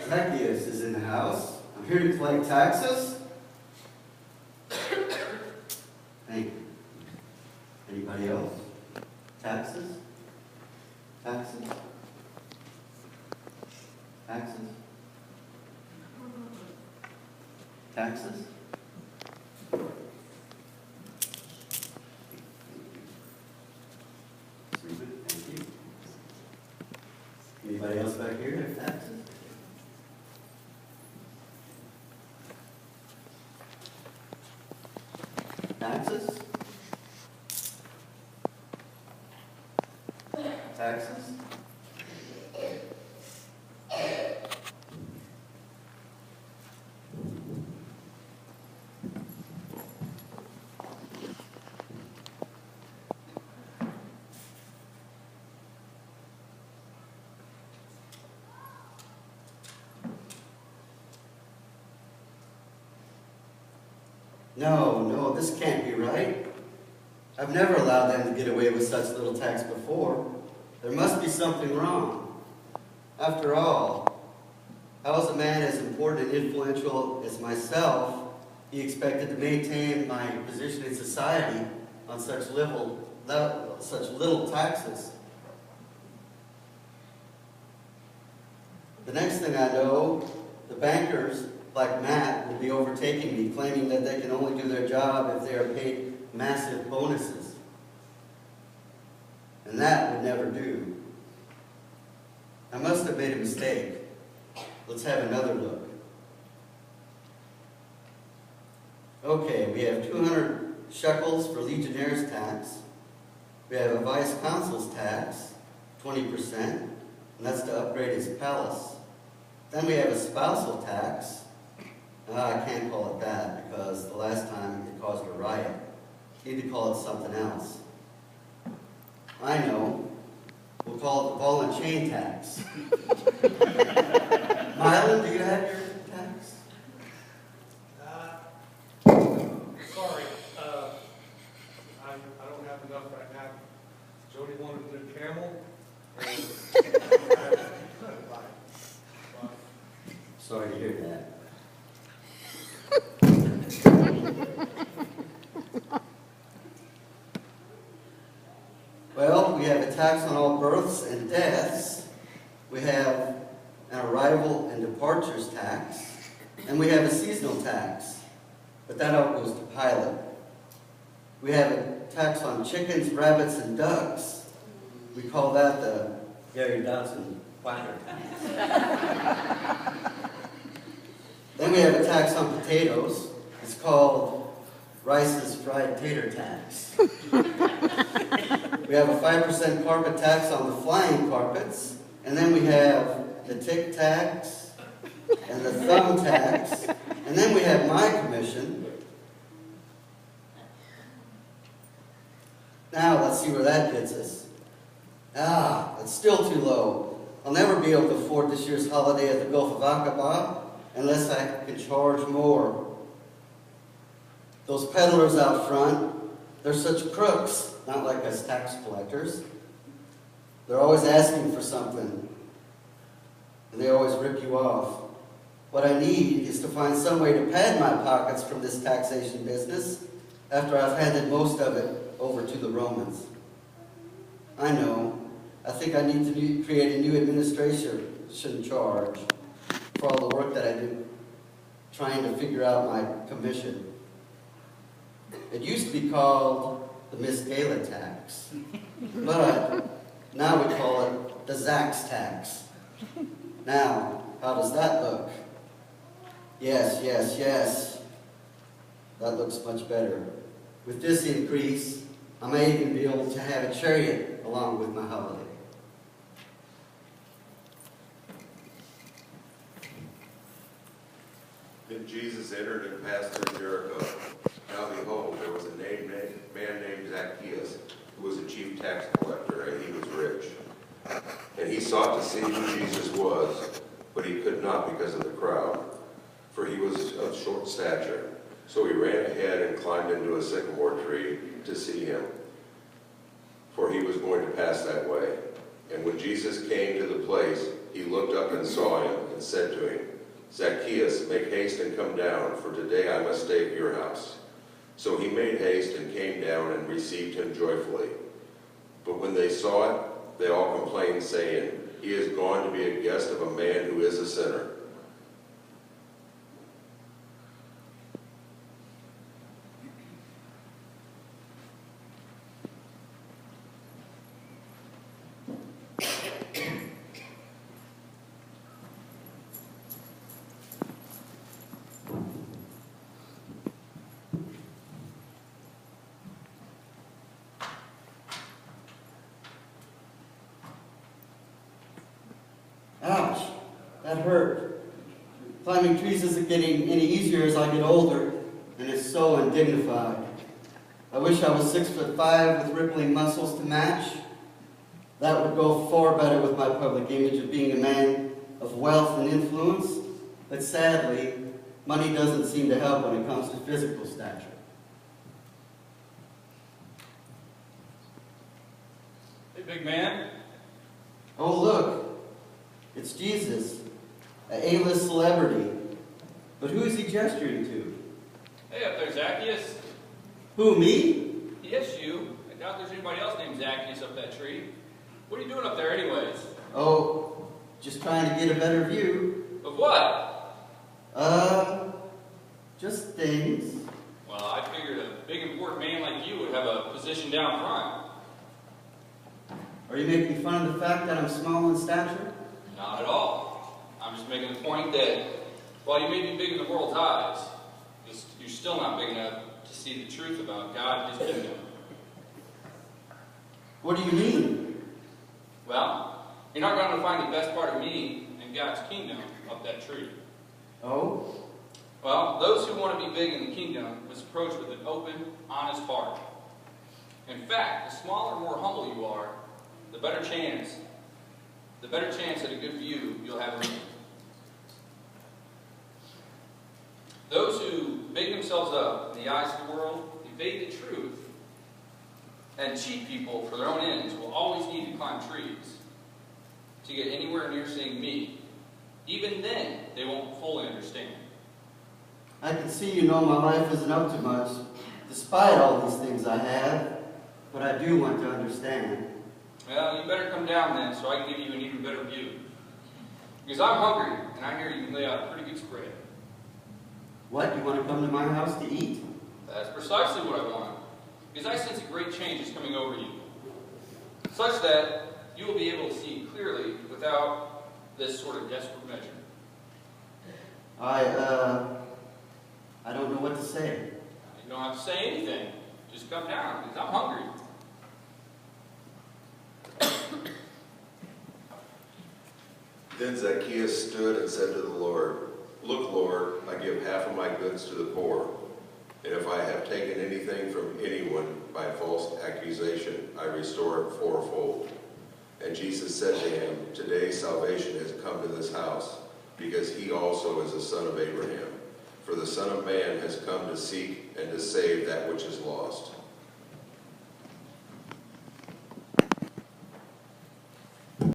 Zacchaeus is in the house. I'm here to collect taxes. Thank you. Anybody else? Taxes? Taxes? Taxes? Taxes? Thank you. Anybody else back here have taxes? Taxes? Taxes? No, this can't be right. I've never allowed them to get away with such little tax before. There must be something wrong. After all, how is a man as important and influential as myself be expected to maintain my position in society on such little taxes? The next thing I know, the bankers, like Matt, will be overtaking me, claiming that they can only do their job if they are paid massive bonuses. And that would never do. I must have made a mistake. Let's have another look. Okay, we have 200 shekels for legionnaires' tax. We have a vice consul's tax, 20%, and that's to upgrade his palace. Then we have a spousal tax. I can't call it that because the last time it caused a riot. Need to call it something else. I know. We'll call it the ball and chain tax. Mylan, do you have your tax? Sorry. I don't have enough right now. Jody wanted a new camel. Sorry to hear that. Well, we have a tax on all births and deaths. We have an arrival and departures tax. And we have a seasonal tax. But that all goes to Pilate. We have a tax on chickens, rabbits, and ducks. We call that the Gary Dodson quacker tax. Then we have a tax on potatoes. It's called Rice's fried tater tax. We have a 5% carpet tax on the flying carpets. And then we have the tick tax and the thumb tax. And then we have my commission. Now let's see where that gets us. It's still too low. I'll never be able to afford this year's holiday at the Gulf of Aqaba unless I can charge more. Those peddlers out front, they're such crooks, not like us tax collectors. They're always asking for something, and they always rip you off. What I need is to find some way to pad my pockets from this taxation business after I've handed most of it over to the Romans. I know. I think I need to create a new administration charge for all the work that I do trying to figure out my commission. It used to be called the Miss Gala tax, but now we call it the Zach's tax. Now, how does that look? Yes. That looks much better. With this increase, I may even be able to have a chariot along with my holiday. Then Jesus entered and passed through Jericho. Now behold, there was a man named Zacchaeus, who was a chief tax collector, and he was rich. And he sought to see who Jesus was, but he could not because of the crowd, for he was of short stature. So he ran ahead and climbed into a sycamore tree to see him, for he was going to pass that way. And when Jesus came to the place, he looked up and saw him and said to him, "Zacchaeus, make haste and come down, for today I must stay at your house." So he made haste and came down and received him joyfully. But when they saw it, they all complained, saying, "He is gone to be a guest of a man who is a sinner." Ouch, that hurt. Climbing trees isn't getting any easier as I get older, and it's so undignified. I wish I was 6'5" with rippling muscles to match. That would go far better with my public image of being a man of wealth and influence, but sadly, money doesn't seem to help when it comes to physical stature. Hey, big man. Oh, look. It's Jesus, an A-list celebrity. But who is he gesturing to? Hey, up there, Zacchaeus. Who, me? Yes, you. I doubt there's anybody else named Zacchaeus up that tree. What are you doing up there anyways? Oh, just trying to get a better view. Of what? Just things. Well, I figured a big important man like you would have a position down front. Are you making fun of the fact that I'm small in stature? Not at all. I'm just making the point that while you may be big in the world's eyes, you're still not big enough to see the truth about God and His kingdom. What do you mean? Well, you're not going to find the best part of me and God's kingdom up that tree. Oh? Well, those who want to be big in the kingdom must approach with an open, honest heart. In fact, the smaller, more humble you are, the better chance at a good view you'll have of me. Those who big themselves up in the eyes of the world, evade the truth, and cheat people for their own ends will always need to climb trees to get anywhere near seeing me. Even then, they won't fully understand. I can see you know my life isn't up to much, despite all these things I have, but I do want to understand. Well, you better come down then so I can give you an even better view. Because I'm hungry, and I hear you can lay out a pretty good spread. What, you want to come to my house to eat? That's precisely what I want. Because I sense a great change is coming over you. Such that you will be able to see clearly without this sort of desperate measure. I don't know what to say. You don't have to say anything. Just come down, because I'm hungry. Then Zacchaeus stood and said to the Lord, "Look, Lord, I give half of my goods to the poor. And if I have taken anything from anyone by false accusation, I restore it fourfold." And Jesus said to him, "Today salvation has come to this house, because he also is a son of Abraham. For the Son of Man has come to seek and to save that which is lost."